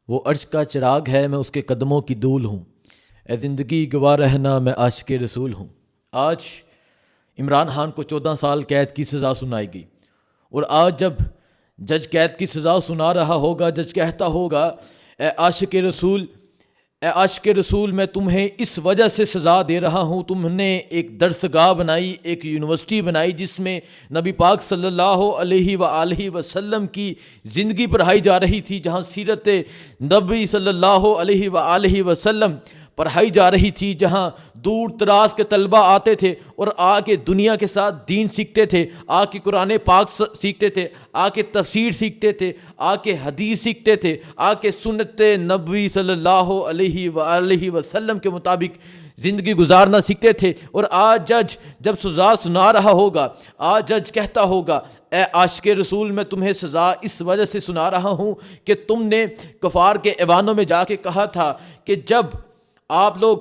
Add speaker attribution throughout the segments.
Speaker 1: وہ عرش کا چراغ ہے، میں اس کے قدموں کی دھول ہوں۔ اے زندگی گواہ رہنا، میں عاشق رسول ہوں۔ آج عمران خان کو 14 سال قید کی سزا سنائی گئی، اور آج جب جج قید کی سزا سنا رہا ہوگا، جج کہتا ہوگا اے عاشق رسول، اے عاشق رسول، میں تمہیں اس وجہ سے سزا دے رہا ہوں، تم نے ایک درسگاہ بنائی، ایک یونیورسٹی بنائی جس میں نبی پاک صلی اللہ علیہ وآلہ وسلم کی زندگی پڑھائی جا رہی تھی، جہاں سیرت نبی صلی اللہ علیہ وآلہ وسلم پڑھائی جا رہی تھی، جہاں دور دراز کے طلبہ آتے تھے اور آ کے دنیا کے ساتھ دین سیکھتے تھے، آ کے قرآن پاک سیکھتے تھے، آ کے تفسیر سیکھتے تھے، آ کے حدیث سیکھتے تھے، آ کے سنت نبوی صلی اللہ علیہ وآلہ وسلم کے مطابق زندگی گزارنا سیکھتے تھے۔ اور آج جج جب سزا سنا رہا ہوگا، آج جج کہتا ہوگا اے عاشق رسول، میں تمہیں سزا اس وجہ سے سنا رہا ہوں کہ تم نے کفار کے ایوانوں میں جا کے کہا تھا کہ جب آپ لوگ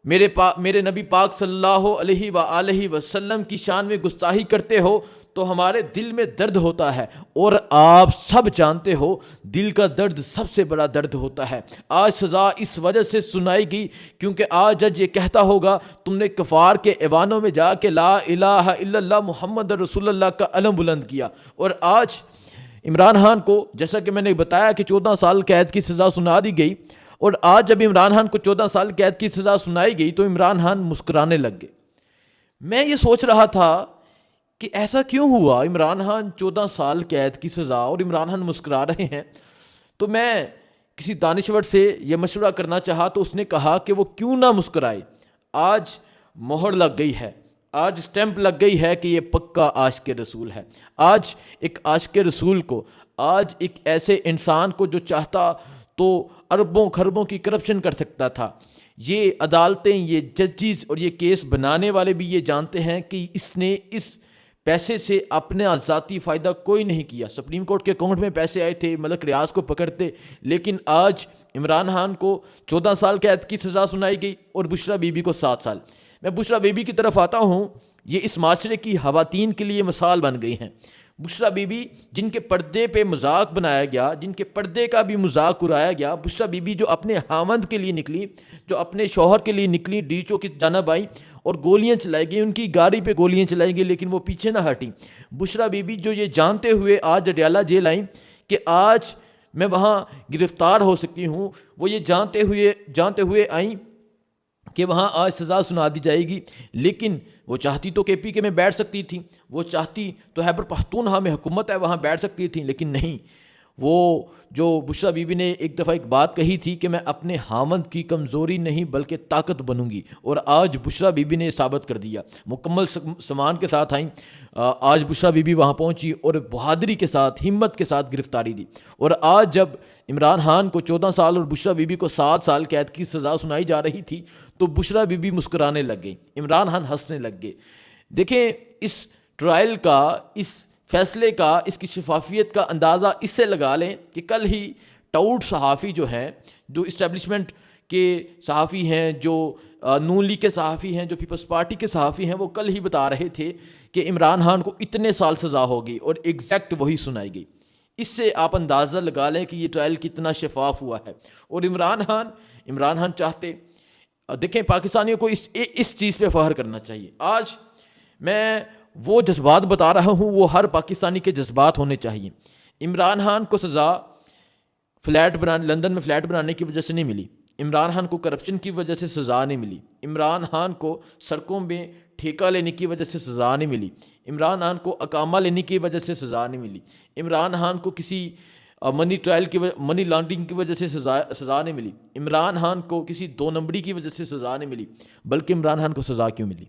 Speaker 1: میرے نبی پاک صلی اللہ علیہ وآلہ وسلم کی شان میں گستاخی کرتے ہو تو ہمارے دل میں درد ہوتا ہے، اور آپ سب جانتے ہو دل کا درد سب سے بڑا درد ہوتا ہے۔ آج سزا اس وجہ سے سنائی گئی کیونکہ آج جج یہ کہتا ہوگا تم نے کفار کے ایوانوں میں جا کے لا الہ الا اللہ محمد رسول اللہ کا علم بلند کیا۔ اور آج عمران خان کو، جیسا کہ میں نے بتایا کہ 14 سال قید کی سزا سنا دی گئی، اور آج جب عمران خان کو 14 سال قید کی سزا سنائی گئی تو عمران خان مسکرانے لگ گئے۔ میں یہ سوچ رہا تھا کہ ایسا کیوں ہوا، عمران خان 14 سال قید کی سزا اور عمران خان مسکرا رہے ہیں۔ تو میں کسی دانشور سے یہ مشورہ کرنا چاہا تو اس نے کہا کہ وہ کیوں نہ مسکرائے، آج مہر لگ گئی ہے، آج اسٹیمپ لگ گئی ہے کہ یہ پکا عاشق رسول ہے۔ آج ایک عاشق رسول کو، آج ایک ایسے انسان کو جو چاہتا تو اربوں خربوں کی کرپشن کر سکتا تھا، یہ عدالتیں، یہ ججز اور یہ کیس بنانے والے بھی یہ جانتے ہیں کہ اس نے اس پیسے سے اپنے ذاتی فائدہ کوئی نہیں کیا۔ سپریم کورٹ کے اکاؤنٹ میں پیسے آئے تھے، ملک ریاض کو پکڑتے، لیکن آج عمران خان کو 14 سال قید کی سزا سنائی گئی اور بشرا بی بی کو 7 سال۔ میں بشرا بی بی کی طرف آتا ہوں، یہ اس معاشرے کی خواتین کے لیے مثال بن گئی ہیں۔ بشرا بی بی جن کے پردے پہ مذاق بنایا گیا، جن کے پردے کا بھی مذاق اڑایا گیا، بشرا بی بی جو اپنے خاوند کے لیے نکلی، جو اپنے شوہر کے لیے نکلی، ڈیچو کی جانب آئی اور گولیاں چلائی گئی، ان کی گاڑی پہ گولیاں چلائی گئی لیکن وہ پیچھے نہ ہٹیں۔ بشرا بی بی جو یہ جانتے ہوئے آج اڈیالہ جیل آئیں کہ آج میں وہاں گرفتار ہو سکتی ہوں، وہ یہ جانتے ہوئے آئیں کہ وہاں آج سزا سنا دی جائے گی، لیکن وہ چاہتی تو کے پی کے میں بیٹھ سکتی تھی، وہ چاہتی تو خیبر پختونخوا میں حکومت ہے وہاں بیٹھ سکتی تھی، لیکن نہیں۔ وہ جو بشرا بی بی نے ایک دفعہ ایک بات کہی تھی کہ میں اپنے خاوند کی کمزوری نہیں بلکہ طاقت بنوں گی، اور آج بشرا بی بی نے ثابت کر دیا، مکمل سامان کے ساتھ آئیں۔ آج بشرا بی بی وہاں پہنچی اور بہادری کے ساتھ، ہمت کے ساتھ گرفتاری دی، اور آج جب عمران خان کو 14 سال اور بشرا بی بی کو 7 سال قید کی سزا سنائی جا رہی تھی تو بشرا بی بی مسکرانے لگ گئی، عمران خان ہنسنے لگ گئے۔ دیکھیں، اس ٹرائل کا، اس فیصلے کا، اس کی شفافیت کا اندازہ اس سے لگا لیں کہ کل ہی ٹاؤٹ صحافی جو ہیں، جو اسٹیبلشمنٹ کے صحافی ہیں، جو نون لیگ کے صحافی ہیں، جو پیپلز پارٹی کے صحافی ہیں، وہ کل ہی بتا رہے تھے کہ عمران خان کو اتنے سال سزا ہوگی اور ایگزیکٹ وہی سنائی گئی۔ اس سے آپ اندازہ لگا لیں کہ یہ ٹرائل کتنا شفاف ہوا ہے۔ اور عمران خان چاہتے، دیکھیں، پاکستانیوں کو اس چیز پہ فخر کرنا چاہیے۔ آج میں وہ جذبات بتا رہا ہوں، وہ ہر پاکستانی کے جذبات ہونے چاہیے۔ عمران خان کو سزا لندن میں فلیٹ بنانے کی وجہ سے نہیں ملی، عمران خان کو کرپشن کی وجہ سے سزا نہیں ملی، عمران خان کو سڑکوں میں ٹھیکہ لینے کی وجہ سے سزا نہیں ملی، عمران خان کو اقامہ لینے کی وجہ سے سزا نہیں ملی، عمران خان کو کسی منی لانڈرنگ کی وجہ سے سزا نہیں ملی، عمران خان کو کسی 2 نمبری کی وجہ سے سزا نہیں ملی، بلکہ عمران خان کو سزا کیوں ملی؟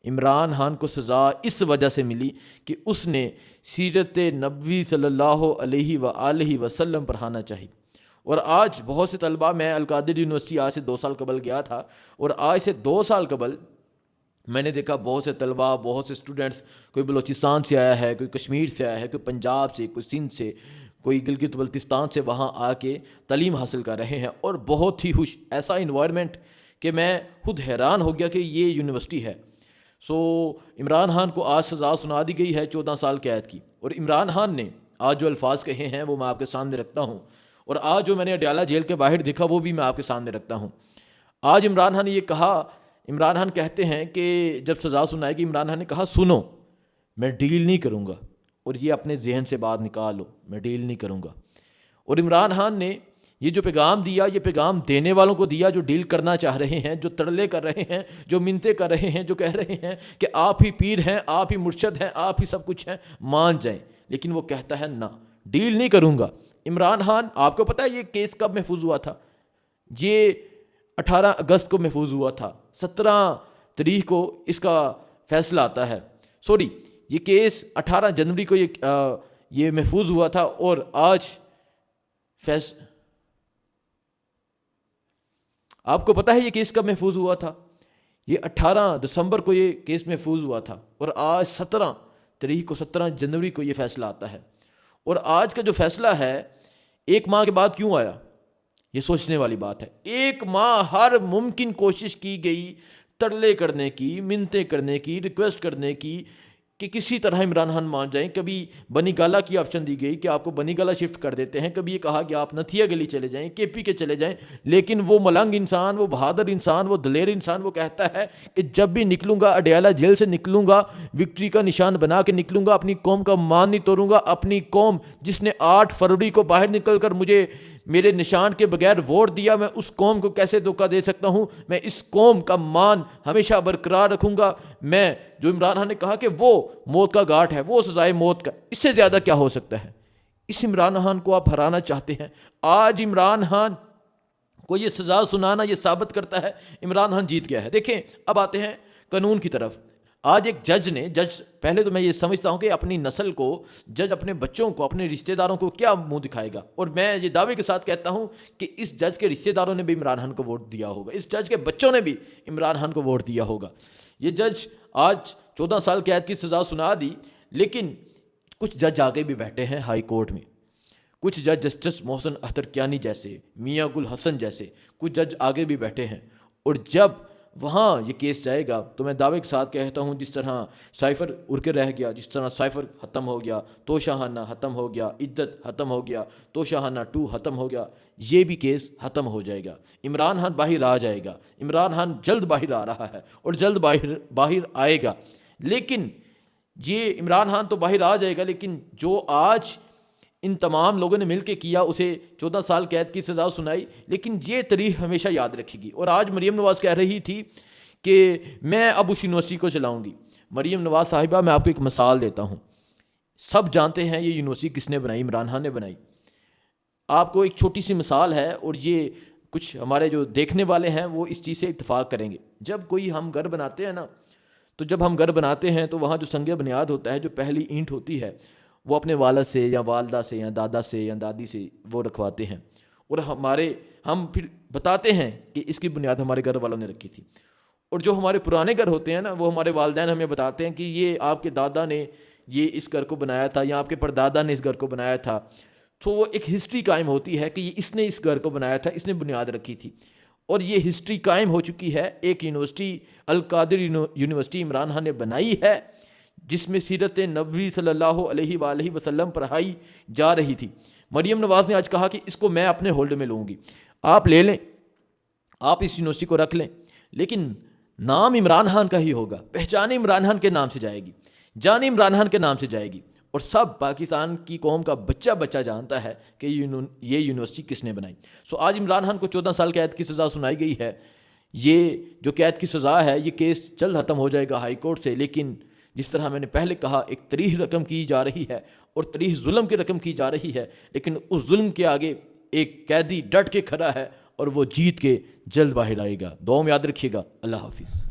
Speaker 1: عمران خان کو سزا اس وجہ سے ملی کہ اس نے سیرت نبوی صلی اللہ علیہ وآلہ وسلم پڑھانا چاہی۔ اور آج بہت سے طلباء، میں القادر یونیورسٹی آج سے 2 سال قبل گیا تھا، اور آج سے 2 سال قبل میں نے دیکھا بہت سے طلباء، بہت سے اسٹوڈنٹس، کوئی بلوچستان سے آیا ہے، کوئی کشمیر سے آیا ہے، کوئی پنجاب سے، کوئی سندھ سے، کوئی گلگت بلتستان سے وہاں آ کے تعلیم حاصل کر رہے ہیں، اور بہت ہی خوش، ایسا انوائرمنٹ کہ میں خود حیران ہو گیا کہ یہ یونیورسٹی ہے۔ عمران خان کو آج سزا سنا دی گئی ہے 14 سال قید کی، اور عمران خان نے آج جو الفاظ کہے ہیں وہ میں آپ کے سامنے رکھتا ہوں، اور آج جو میں نے اڈیالہ جیل کے باہر دیکھا وہ بھی میں آپ کے سامنے رکھتا ہوں۔ آج عمران خان نے یہ کہا، عمران خان کہتے ہیں کہ جب سزا سنائے گی، عمران خان نے کہا سنو میں ڈیل نہیں کروں گا، اور یہ اپنے ذہن سے بات نکال لو، میں ڈیل نہیں کروں گا۔ اور عمران خان نے یہ جو پیغام دیا، یہ پیغام دینے والوں کو دیا جو ڈیل کرنا چاہ رہے ہیں، جو تڑلے کر رہے ہیں، جو منتیں کر رہے ہیں، جو کہہ رہے ہیں کہ آپ ہی پیر ہیں، آپ ہی مرشد ہیں، آپ ہی سب کچھ ہیں، مان جائیں۔ لیکن وہ کہتا ہے نہ، ڈیل نہیں کروں گا۔ عمران خان، آپ کو پتہ ہے یہ کیس کب محفوظ ہوا تھا؟ یہ 18 اگست کو محفوظ ہوا تھا، 17 تاریخ کو اس کا فیصلہ آتا ہے، سوری یہ کیس 18 جنوری کو یہ محفوظ ہوا تھا، اور آج آپ کو پتہ ہے یہ کیس کب محفوظ ہوا تھا؟ یہ 18 دسمبر کو یہ کیس محفوظ ہوا تھا، اور آج 17 تاریخ کو، 17 جنوری کو یہ فیصلہ آتا ہے۔ اور آج کا جو فیصلہ ہے 1 ماہ کے بعد کیوں آیا، یہ سوچنے والی بات ہے۔ 1 ماہ ہر ممکن کوشش کی گئی ترلے کرنے کی، منتیں کرنے کی، ریکویسٹ کرنے کی کہ کسی طرح عمران خان مان جائیں۔ کبھی بنی گالا کی آپشن دی گئی کہ آپ کو بنی گالا شفٹ کر دیتے ہیں، کبھی یہ کہا کہ آپ نتھیا گلی چلے جائیں، کے پی کے چلے جائیں، لیکن وہ ملنگ انسان، وہ بہادر انسان، وہ دلیر انسان، وہ کہتا ہے کہ جب بھی نکلوں گا اڈیالہ جیل سے نکلوں گا، وکٹری کا نشان بنا کے نکلوں گا، اپنی قوم کا مان نہیں توڑوں گا۔ اپنی قوم جس نے 8 فروری کو باہر نکل کر مجھے میرے نشان کے بغیر ووٹ دیا، میں اس قوم کو کیسے دھوکہ دے سکتا ہوں؟ میں اس قوم کا مان ہمیشہ برقرار رکھوں گا۔ میں جو عمران خان نے کہا کہ وہ موت کا گھاٹ ہے، وہ سزائے موت کا، اس سے زیادہ کیا ہو سکتا ہے؟ اس عمران خان کو آپ ہرانا چاہتے ہیں۔ آج عمران خان کو یہ سزا سنانا یہ ثابت کرتا ہے عمران خان جیت گیا ہے۔ دیکھیں اب آتے ہیں قانون کی طرف۔ آج ایک جج، پہلے تو میں یہ سمجھتا ہوں کہ اپنی نسل کو، جج اپنے بچوں کو، اپنے رشتہ داروں کو کیا منہ دکھائے گا؟ اور میں یہ دعوے کے ساتھ کہتا ہوں کہ اس جج کے رشتہ داروں نے بھی عمران خان کو ووٹ دیا ہوگا، اس جج کے بچوں نے بھی عمران خان کو ووٹ دیا ہوگا۔ یہ جج آج 14 سال قید کی سزا سنا دی، لیکن کچھ جج آگے بھی بیٹھے ہیں ہائی کورٹ میں، کچھ جج جسٹس محسن اخترکیانی جیسے، میاں گل حسن جیسے کچھ جج آگے بھی بیٹھے ہیں۔ اور جب وہاں یہ کیس جائے گا تو میں دعوے کے ساتھ کہتا ہوں جس طرح سائفر اڑ کے رہ گیا، جس طرح سائفر ختم ہو گیا، توشاہانہ ختم ہو گیا، عدت ختم ہو گیا، توشاہانہ 2 ختم ہو گیا، یہ بھی کیس ختم ہو جائے گا۔ عمران خان باہر آ جائے گا، عمران خان جلد باہر آ رہا ہے اور جلد باہر آئے گا۔ لیکن یہ عمران خان تو باہر آ جائے گا، لیکن جو آج ان تمام لوگوں نے مل کے کیا، اسے 14 سال قید کی سزا سنائی، لیکن یہ تاریخ ہمیشہ یاد رکھے گی۔ اور آج مریم نواز کہہ رہی تھی کہ میں اب اس یونیورسٹی کو چلاؤں گی۔ مریم نواز صاحبہ، میں آپ کو ایک مثال دیتا ہوں، سب جانتے ہیں یہ یونیورسٹی کس نے بنائی، عمران خان نے بنائی۔ آپ کو ایک چھوٹی سی مثال ہے، اور یہ کچھ ہمارے جو دیکھنے والے ہیں وہ اس چیز سے اتفاق کریں گے۔ جب کوئی ہم گھر بناتے ہیں نا، تو جب ہم گھر بناتے ہیں تو وہاں جو سنگ بنیاد ہوتا ہے، جو پہلی اینٹ ہوتی ہے، وہ اپنے والد سے یا والدہ سے یا دادا سے یا دادی سے وہ رکھواتے ہیں، اور ہم پھر بتاتے ہیں کہ اس کی بنیاد ہمارے گھر والوں نے رکھی تھی۔ اور جو ہمارے پرانے گھر ہوتے ہیں نا، وہ ہمارے والدین ہمیں بتاتے ہیں کہ یہ آپ کے دادا نے یہ اس گھر کو بنایا تھا، یا آپ کے پردادا نے اس گھر کو بنایا تھا۔ تو وہ ایک ہسٹری قائم ہوتی ہے کہ یہ اس نے اس گھر کو بنایا تھا، اس نے بنیاد رکھی تھی، اور یہ ہسٹری قائم ہو چکی ہے۔ ایک یونیورسٹی القادر یونیورسٹی عمران خان نے بنائی ہے، جس میں سیرت نبوی صلی اللہ علیہ وآلہ وسلم پڑھائی جا رہی تھی۔ مریم نواز نے آج کہا کہ اس کو میں اپنے ہولڈ میں لوں گی، آپ لے لیں، آپ اس یونیورسٹی کو رکھ لیں، لیکن نام عمران خان کا ہی ہوگا، پہچان عمران خان کے نام سے جائے گی، جان عمران خان کے نام سے جائے گی، اور سب پاکستان کی قوم کا بچہ جانتا ہے کہ یہ یونیورسٹی کس نے بنائی۔ آج عمران خان کو 14 سال قید کی سزا سنائی گئی ہے۔ یہ جو قید کی سزا ہے، یہ کیس جلد ختم ہو جائے گا ہائی کورٹ سے، لیکن جس طرح میں نے پہلے کہا، ایک تاریخ رقم کی جا رہی ہے، اور تاریخ ظلم کی رقم کی جا رہی ہے، لیکن اس ظلم کے آگے ایک قیدی ڈٹ کے کھڑا ہے، اور وہ جیت کے جلد باہر آئے گا۔ دعاؤں میں یاد رکھیے گا۔ اللہ حافظ۔